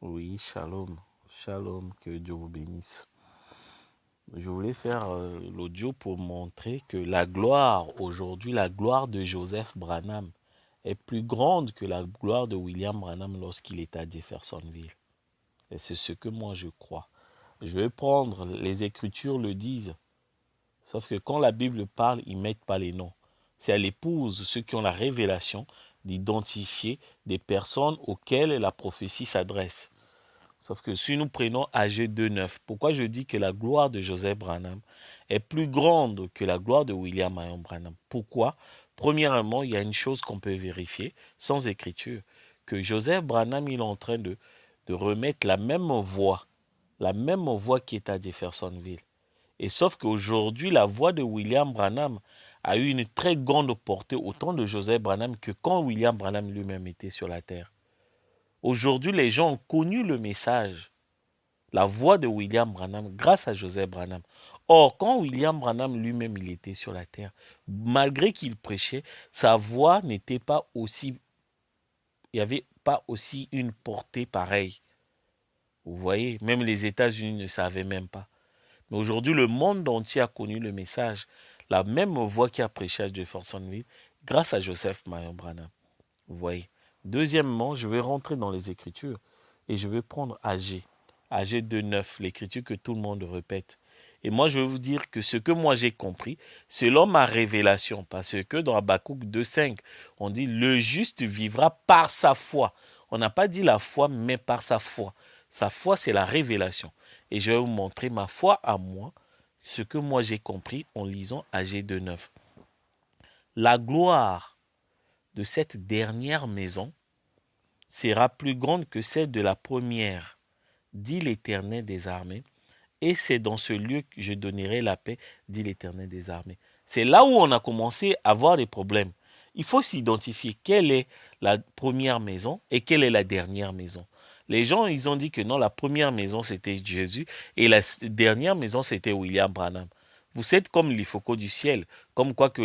Oui, shalom. Shalom, que Dieu vous bénisse. Je voulais faire l'audio pour montrer que la gloire, aujourd'hui, la gloire de Joseph Branham est plus grande que la gloire de William Branham lorsqu'il était à Jeffersonville. Et c'est ce que moi je crois. Je vais prendre, les Écritures le disent, sauf que quand la Bible parle, ils ne mettent pas les noms. C'est à l'épouse, ceux qui ont la révélation, d'identifier des personnes auxquelles la prophétie s'adresse. Sauf que si nous prenons AG 2.9, pourquoi je dis que la gloire de Joseph Branham est plus grande que la gloire de William Marion Branham? Pourquoi? Premièrement, il y a une chose qu'on peut vérifier sans écriture, que Joseph Branham il est en train de remettre la même voix qui est à Jeffersonville. Et sauf qu'aujourd'hui, la voix de William Branham a eu une très grande portée au temps de Joseph Branham que quand William Branham lui-même était sur la terre. Aujourd'hui, les gens ont connu le message, la voix de William Branham grâce à Joseph Branham. Or, quand William Branham lui-même il était sur la terre, malgré qu'il prêchait, sa voix n'était pas aussi, il n'y avait pas aussi une portée pareille. Vous voyez, même les États-Unis ne savaient même pas. Mais aujourd'hui, le monde entier a connu le message, la même voix qui a prêché à Jeffersonville, grâce à Joseph Marion Branham. Vous voyez. Deuxièmement, je vais rentrer dans les Écritures et je vais prendre AG 2.9, l'écriture que tout le monde répète. Et moi, je vais vous dire que ce que moi j'ai compris, selon ma révélation, parce que dans Habakkuk 2.5, on dit « Le juste vivra par sa foi ». On n'a pas dit la foi, mais par sa foi. Sa foi, c'est la révélation. Et je vais vous montrer ma foi à moi, ce que moi j'ai compris en lisant AG 2.9. La gloire de cette dernière maison sera plus grande que celle de la première, dit l'Éternel des armées, et c'est dans ce lieu que je donnerai la paix, dit l'Éternel des armées. C'est là où on a commencé à avoir des problèmes. Il faut s'identifier quelle est la première maison et quelle est la dernière maison. Les gens, ils ont dit que non, la première maison, c'était Jésus et la dernière maison, c'était William Branham. Vous êtes comme les faucons du ciel, comme quoi que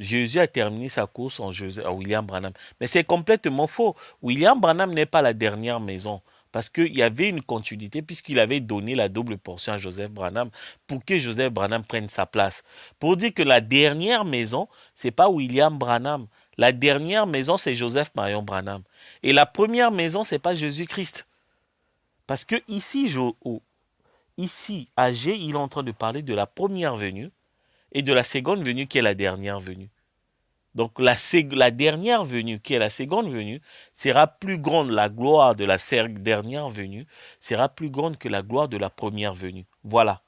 Jésus a terminé sa course en William Branham. Mais c'est complètement faux. William Branham n'est pas la dernière maison. Parce qu'il y avait une continuité, puisqu'il avait donné la double portion à Joseph Branham pour que Joseph Branham prenne sa place. Pour dire que la dernière maison, ce n'est pas William Branham. La dernière maison, c'est Joseph Marion Branham. Et la première maison, ce n'est pas Jésus-Christ. Parce que ici, AG, il est en train de parler de la première venue et de la seconde venue qui est la dernière venue. Donc la dernière venue, qui est la seconde venue, sera plus grande, la gloire de la dernière venue sera plus grande que la gloire de la première venue. Voilà.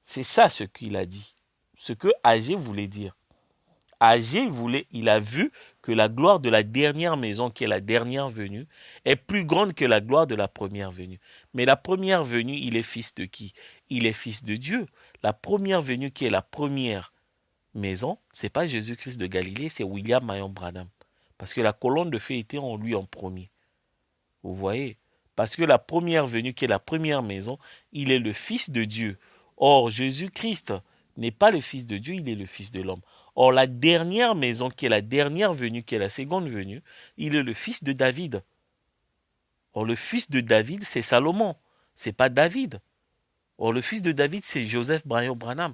C'est ça ce qu'il a dit. Ce que AG voulait dire. AG il a vu que la gloire de la dernière maison, qui est la dernière venue, est plus grande que la gloire de la première venue. Mais la première venue, il est fils de qui? Il est fils de Dieu. La première venue, qui est la première maison, c'est pas Jésus-Christ de Galilée, c'est William Marion Branham. Parce que la colonne de feu était en lui en premier. Vous voyez? Parce que la première venue, qui est la première maison, il est le Fils de Dieu. Or, Jésus-Christ n'est pas le Fils de Dieu, il est le Fils de l'homme. Or, la dernière maison, qui est la dernière venue, qui est la seconde venue, il est le Fils de David. Or, le Fils de David, c'est Salomon. C'est pas David. Or, le Fils de David, c'est Joseph Marion Branham.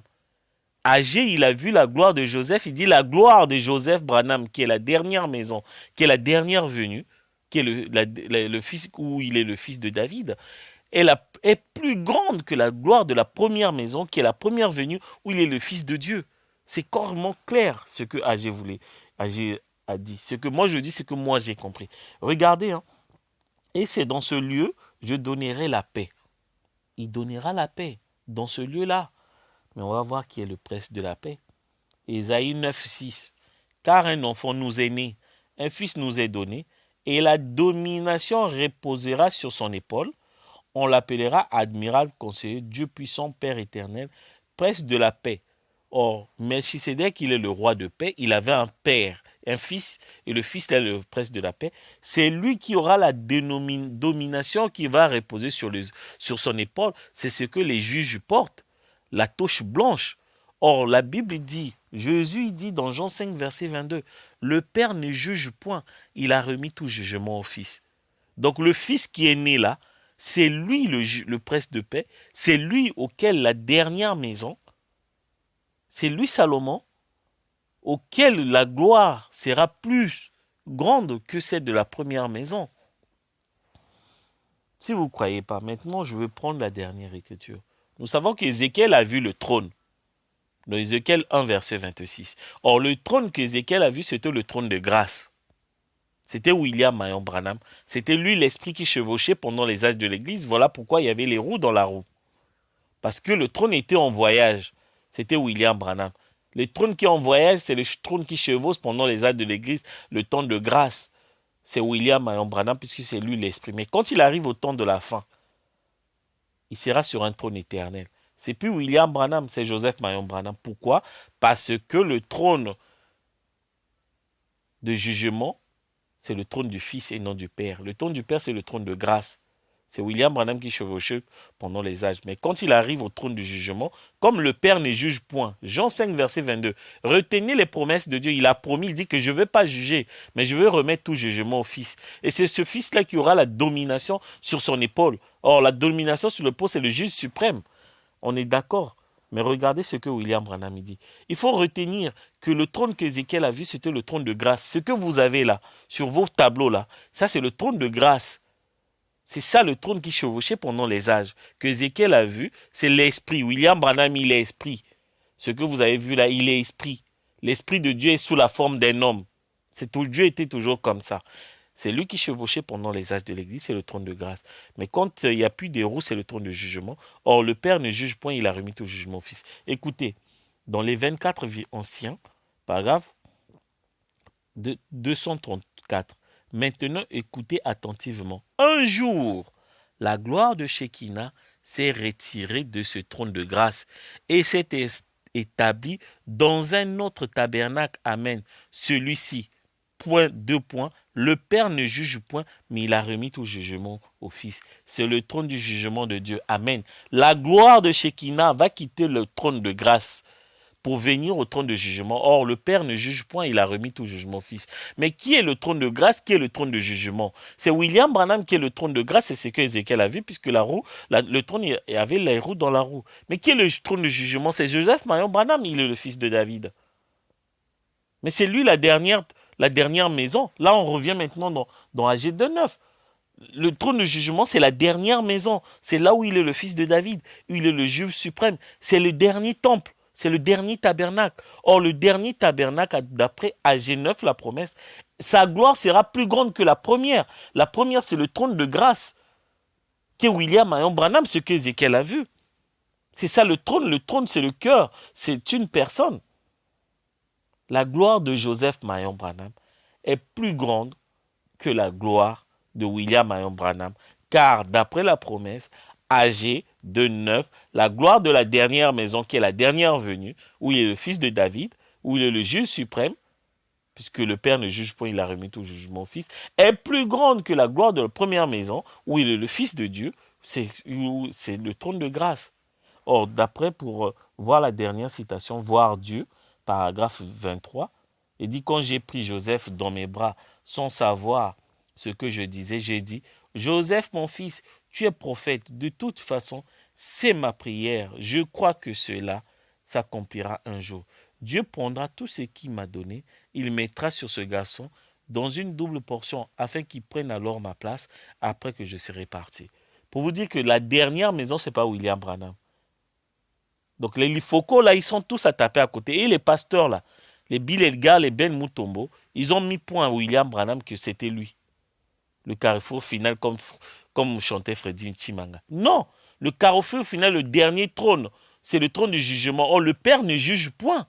AG, il a vu la gloire de Joseph, il dit la gloire de Joseph Branham, qui est la dernière maison, qui est la dernière venue, qui est le fils, où il est le fils de David, est plus grande que la gloire de la première maison, qui est la première venue, où il est le fils de Dieu. C'est carrément clair ce que AG a dit. Ce que moi je dis, ce que moi j'ai compris. Regardez, hein. Et c'est dans ce lieu, je donnerai la paix. Il donnera la paix dans ce lieu-là. Mais on va voir qui est le prince de la paix. Ésaïe 9,6. Car un enfant nous est né, un fils nous est donné, et la domination reposera sur son épaule. On l'appellera admirable, conseiller, Dieu puissant, Père éternel, prince de la paix. Or, Melchisédek, il est le roi de paix, il avait un père, un fils, et le fils est le prince de la paix. C'est lui qui aura la domination qui va reposer sur son épaule. C'est ce que les juges portent. La touche blanche. Or, la Bible dit, Jésus dit dans Jean 5, verset 22, le Père ne juge point, il a remis tout jugement au Fils. Donc le fils qui est né là, c'est lui le prince de paix, c'est lui auquel la dernière maison, c'est lui Salomon, auquel la gloire sera plus grande que celle de la première maison. Si vous ne croyez pas, maintenant je veux prendre la dernière écriture. Nous savons qu'Ézéchiel a vu le trône. Dans Ézéchiel 1, verset 26. Or, le trône qu'Ézéchiel a vu, c'était le trône de grâce. C'était William Marion Branham. C'était lui l'esprit qui chevauchait pendant les âges de l'église. Voilà pourquoi il y avait les roues dans la roue. Parce que le trône était en voyage. C'était William Branham. Le trône qui est en voyage, c'est le trône qui chevauche pendant les âges de l'église, le temps de grâce. C'est William Marion Branham, puisque c'est lui l'esprit. Mais quand il arrive au temps de la fin, il sera sur un trône éternel. C'est plus William Branham, c'est Joseph Marion Branham. Pourquoi? Parce que le trône de jugement, c'est le trône du Fils et non du Père. Le trône du Père, c'est le trône de grâce. C'est William Branham qui chevauchait pendant les âges. Mais quand il arrive au trône du jugement, comme le Père ne juge point, Jean 5, verset 22, retenez les promesses de Dieu. Il a promis, il dit que je ne veux pas juger, mais je veux remettre tout jugement au Fils. Et c'est ce Fils-là qui aura la domination sur son épaule. Or, la domination sur l'épaule, c'est le juge suprême. On est d'accord. Mais regardez ce que William Branham dit. Il faut retenir que le trône qu'Ézéchiel a vu, c'était le trône de grâce. Ce que vous avez là, sur vos tableaux là, ça c'est le trône de grâce. C'est ça le trône qui chevauchait pendant les âges. Que Ézéchiel a vu, c'est l'esprit. William Branham, il est esprit. Ce que vous avez vu là, il est esprit. L'esprit de Dieu est sous la forme d'un homme. Dieu était toujours comme ça. C'est lui qui chevauchait pendant les âges de l'église, c'est le trône de grâce. Mais quand il n'y a plus de roues, c'est le trône de jugement. Or, le Père ne juge point, il a remis tout jugement au Fils. Écoutez, dans les 24 anciens, paragraphe 234, maintenant écoutez attentivement. Un jour, la gloire de Shekinah s'est retirée de ce trône de grâce et s'est établie dans un autre tabernacle. Amen. Celui-ci, point, 2 points, le Père ne juge point, mais il a remis tout jugement au Fils. C'est le trône du jugement de Dieu. Amen. La gloire de Shekinah va quitter le trône de grâce pour venir au trône de jugement. Or, le Père ne juge point, il a remis tout jugement au Fils. Mais qui est le trône de grâce? Qui est le trône de jugement? C'est William Branham qui est le trône de grâce, c'est ce que Ézéchiel a vu, puisque le trône, il y avait les roues dans la roue. Mais qui est le trône de jugement? C'est Joseph Marion Branham, il est le fils de David. Mais c'est lui la dernière maison. Là, on revient maintenant dans AG 2.9. Le trône de jugement, c'est la dernière maison. C'est là où il est le fils de David, où il est le juge suprême. C'est le dernier temple. C'est le dernier tabernacle. Or, le dernier tabernacle, d'après AG 9, la promesse, sa gloire sera plus grande que la première. La première, c'est le trône de grâce, qui est William Marion Branham, ce qu'Ézéchiel a vu. C'est ça le trône. Le trône, c'est le cœur. C'est une personne. La gloire de Joseph Marion Branham est plus grande que la gloire de William Marion Branham, car d'après la promesse, AG 2.9, la gloire de la dernière maison, qui est la dernière venue, où il est le fils de David, où il est le juge suprême, puisque le Père ne juge point, il a remis tout jugement au Fils, est plus grande que la gloire de la première maison, où il est le Fils de Dieu, c'est le trône de grâce. Or, d'après, pour voir la dernière citation, voir Dieu, paragraphe 23, il dit, quand j'ai pris Joseph dans mes bras, sans savoir ce que je disais, j'ai dit, Joseph, mon fils, tu es prophète. De toute façon, c'est ma prière. Je crois que cela s'accomplira un jour. Dieu prendra tout ce qu'il m'a donné, il mettra sur ce garçon dans une double portion, afin qu'il prenne alors ma place après que je serai parti. Pour vous dire que la dernière maison, ce n'est pas William Branham. Donc les Lifoko, là, ils sont tous à taper à côté. Et les pasteurs, là, les Bill Edgar, les Ben Mutombo, ils ont mis point à William Branham que c'était lui. Le carrefour final, comme chantait Freddy Chimanga. Non, le carrefour final, le dernier trône, c'est le trône du jugement. Or, le Père ne juge point.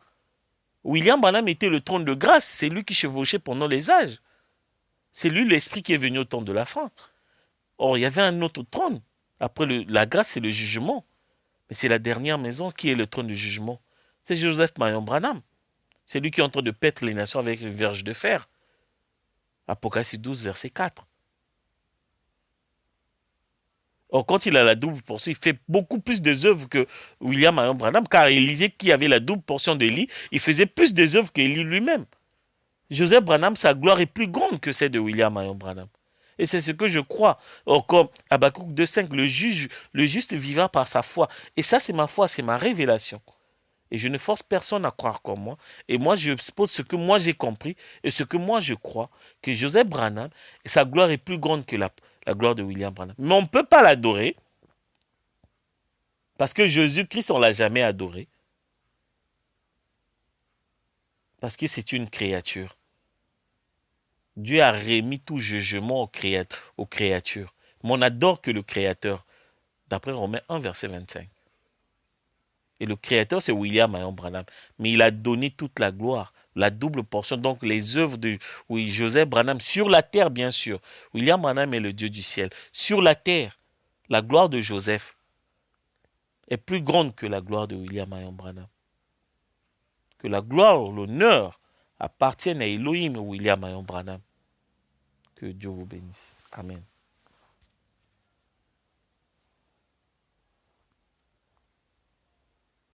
William Branham était le trône de grâce. C'est lui qui chevauchait pendant les âges. C'est lui l'esprit qui est venu au temps de la fin. Or, il y avait un autre trône. Après la grâce, c'est le jugement. Mais c'est la dernière maison qui est le trône du jugement. C'est Joseph Marion Branham. C'est lui qui est en train de paître les nations avec une verge de fer. Apocalypse 12, verset 4. Or, quand il a la double portion, il fait beaucoup plus des œuvres que William Marion Branham, car Élisée, qui avait la double portion d'Élie, il faisait plus des œuvres qu'Élie lui-même. Joseph Branham, sa gloire est plus grande que celle de William Marion Branham. Et c'est ce que je crois. Or, comme Habakkuk 2,5, le juste vivra par sa foi. Et ça, c'est ma foi, c'est ma révélation. Et je ne force personne à croire comme moi. Et moi, je pose ce que moi j'ai compris et ce que moi je crois, que Joseph Branham, sa gloire est plus grande que la gloire de William Branham. Mais on ne peut pas l'adorer, parce que Jésus-Christ, on ne l'a jamais adoré. Parce que c'est une créature. Dieu a remis tout jugement aux créatures. Mais on n'adore que le Créateur, d'après Romains 1, verset 25. Et le Créateur, c'est William Marion Branham. Mais il a donné toute la gloire, la double portion. Donc les œuvres de Joseph Branham, sur la terre, bien sûr. William Branham est le Dieu du ciel. Sur la terre, la gloire de Joseph est plus grande que la gloire de William Marion Branham. Que la gloire, l'honneur appartiennent à Elohim William Marion Branham. Que Dieu vous bénisse. Amen.